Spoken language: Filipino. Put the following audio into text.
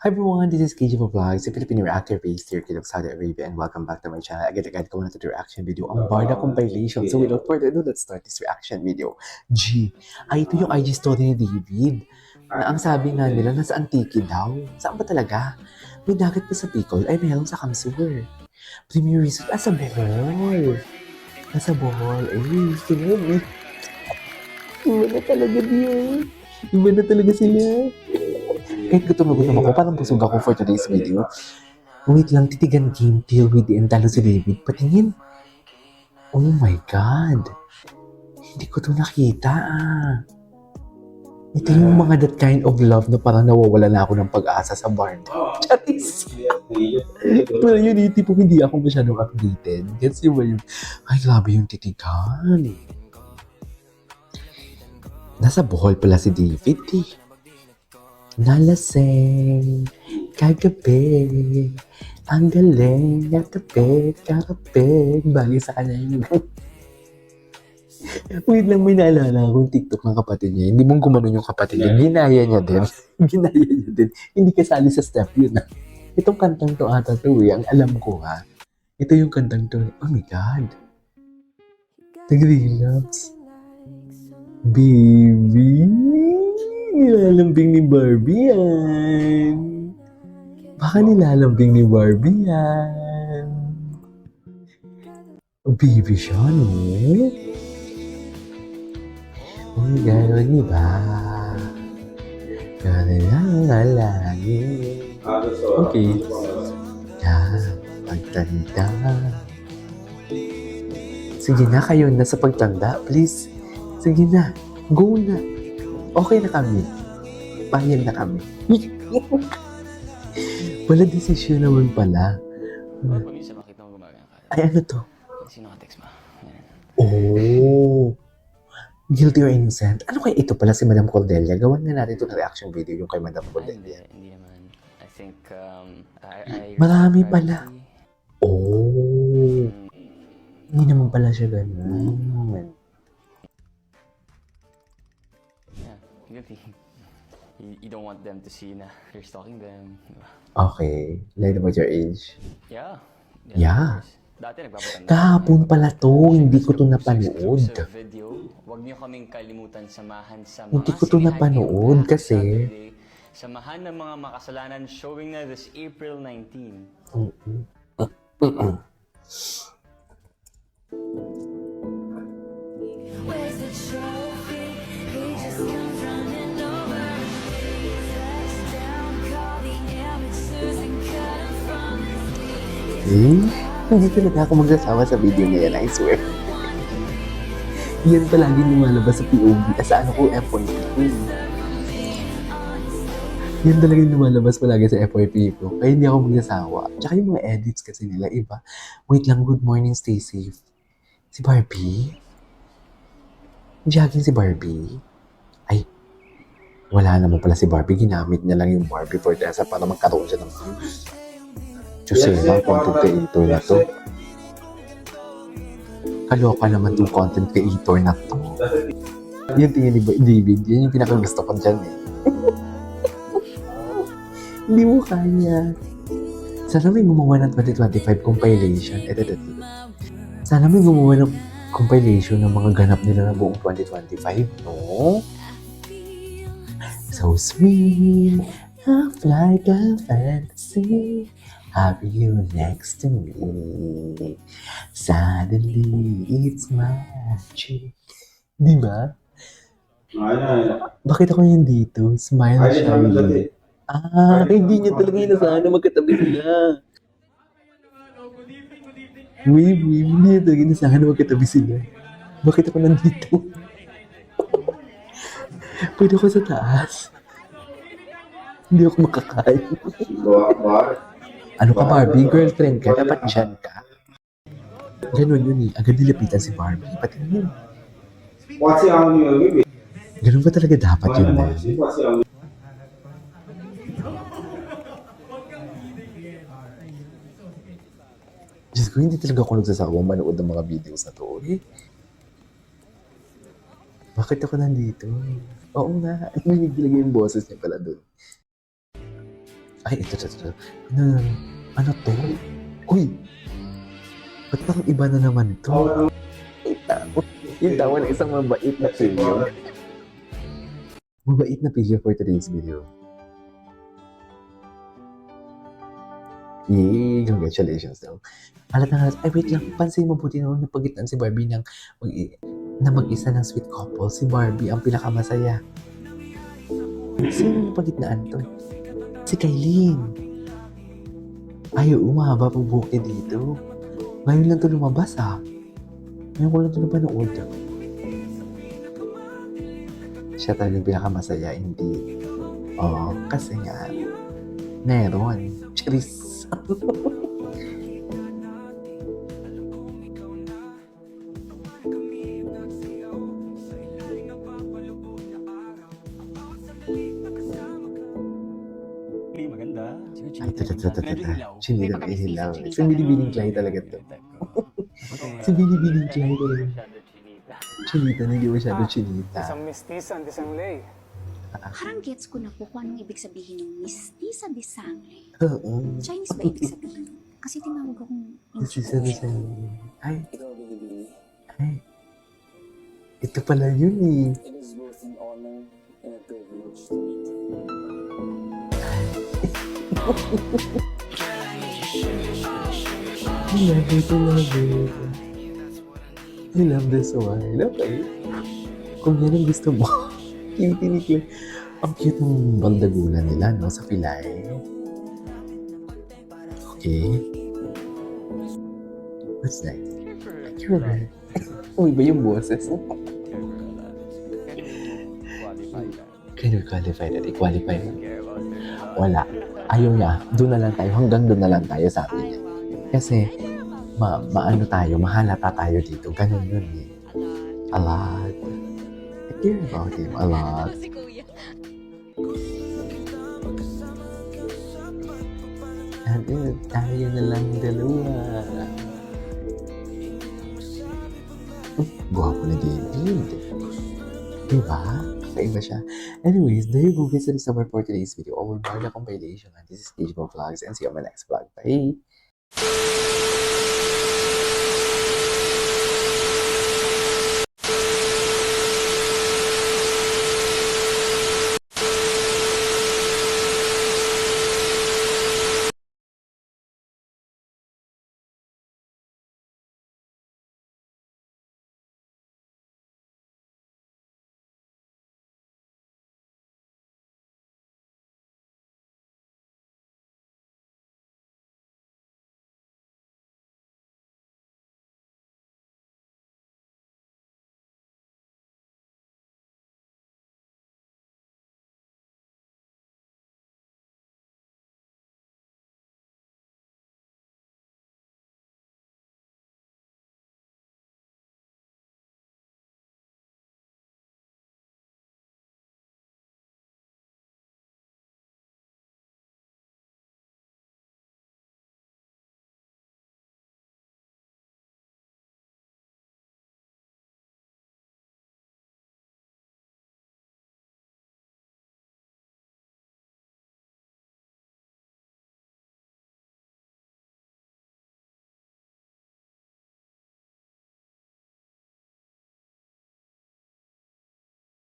Hi everyone, this is KJ Vlogs, a Filipino reactor based here in Saudi Arabia, and welcome back to my channel. Agad-agad ko na to the reaction video ang Barda compilation. So without further ado, let's start this reaction video. Ito yung IG story ni David. Na ang sabi nga nila, nasa Antique daw. Saan ba talaga? May dagat pa sa Bicol, ay meron sa Kamsur. Premier Resort, sa Bohol. Nasa Bohol, ay, sinabi. Iba na talaga diyan. Iba na talaga sila. Kahit gutom ako, parang busog ako for today's video. Wait lang, titigan game till with the entalo si David. Patingin. Oh my God. Hindi ko to nakita Ito yung mga that kind of love na parang nawawala na ako ng pag-asa sa Bard. Charis. Pero yun, yung tipo hindi ako masyadong updated. Gets yun ba yun? Ay, grabe yung titigan. Nasa Bohol pala si David eh. Nalaseng kagabi, ang galing ng kapit, bagay sa kanya yun. Wait lang, may naalala akong TikTok ng kapatid niya. Hindi mong gumanon yung kapatid niya. Ginaya niya din. Hindi kasali sa step yun. Itong kantang to ata to ang alam ko Ito yung kantang to. Oh my God. Nag-relapse. Baby. Nilalambing ni Barbie yan. Baka nilalambing ni Barbie yan. Oh, baby siya, no? Ang gano'n, di ba? Gano'n lang lagi. Okay. Pagtanda. Sige na, kayo na sa pagtanda, please. Sige na, go na. Okay na kami. Payag na kami. Wala desisyon naman pala. Minsan makita mo gumagana ka. Ay, ano to? Sino ka-text mo? Oh. Guilty or innocent? Ano kaya ito pala si Madam Cordelia? Gawan nga natin ito na reaction video yung kay Madam Cordelia. Hindi naman. I think, Marami pala. Oh. Hindi naman pala siya ganun. Yeah, guilty. You don't want them to see na you're stalking them. Okay. Lie about your age. Yeah. Yeah. Dati nagpapatanda. Kahapon pala to. Hindi ko to napanood. Sa video, huwag niyo kaming kalimutan samahan sa mga Hindi ko to napanood kasi samahan ng mga makasalanan showing na this April 19. Where's the trophy? He just comes running over. Touchdown, call the amateurs and cut him from his knees. Hindi talaga ako magsasawa sa video na yan, I swear. Yan palagi lumalabas sa POV. Sa ano ko, FYP ko. Yan talaga lumalabas palagi sa FYP ko. Kaya hindi ako magsasawa. Tsaka yung mga edits kasi nila, iba. Wait lang, good morning, stay safe. Si Barbie? Jogging si Barbie? Ay, wala naman pala si Barbie. Ginamit niya lang yung Barbie for Tessa para magkaroon siya ng views. Chusera, content creator na to. Kaloka naman yung content creator na to. Yung tingin ni David, yan yung pinakagusto ko dyan eh. Hindi mo kaya. Sana may gumawa ng 2025 compilation. Sana may gumawa ng compilation ng mga ganap nila na buong 2025, no? So sweet, half like a fantasy. Have you next to me? Suddenly, it's magic. Di ba? Bakit ako yun dito? Smile shyly. Hindi niya talaga inasahan na magkatabi sila. Wave, hindi niya talaga inasahan na magkatabi sila. Bakit ako nandito? Pwede ako sa taas. Hindi ako makakain. Ano ka, Barbie? Girlfriend ka? Dapat dyan ka. Ganun yun eh. Agad nilapitan si Barbie. Pati yun. Ganun ba talaga dapat yun na? Diyos ko, hindi talaga ako nagsasawang manood ng mga videos na to. Eh. Bakit ako nandito? Oo nga. May nagilagay yung boses niya pala doon. Ay, ito. Ano to? Uy! Ba't parang iba na naman to? Yung tawa ng isang mabait na figure. Mabait na figure for today's video. Yay! Congratulations daw. Ay, wait lang. Pansin mo buti naman napagitan si Barbie na mag-isa ng sweet couple. Si Barbie ang pinakamasaya. Sino napagitnaan to? Si Kailin. Ay, mahaba pang buhok niya dito. Ngayon lang to lumabas Ngayon ko lang ito napanood. Siya talaga yung pinakamasaya, hindi. Oo, kasi nga, meron. Charis. Maganda. Ay, Chinita ng ilaw. Si Binibining Clay talaga to. Si Binibining Clay talaga. Chinita na hindi masyado chinita. Isang mestiza, isang lay. Parang gets ko na po kung anong ibig sabihin ng mestiza de sangre. Oo. Chinese ba ibig sabihin? Kasi tinawag akong Mestiza de sangre. Ay. Ito pala yun eh. It is both an honor and a privilege to meet you. I love it, I love it. I love this one. Okay. Kung yan ang gusto mo, cutie ni Clay. Ang cute ng baldagulan nila, no? Sa pilay. Okay. What's that? You're Uy, ba yung boses? Can you qualify that? I-qualify mo. Wala. Ayaw niya. Doon na lang tayo. Hanggang doon na lang tayo, sabi niya. Kasi, maano tayo, mahalata tayo dito. Ganun yun eh. A lot. I care about him a lot. And then, tayo na lang dalawa. Guwapo na David. Diba? Kaiba siya. Anyways, there you go. This is our for today's video. Our Barda compilation. And this is Cage Vlogs. And see you on my next vlog. Bye!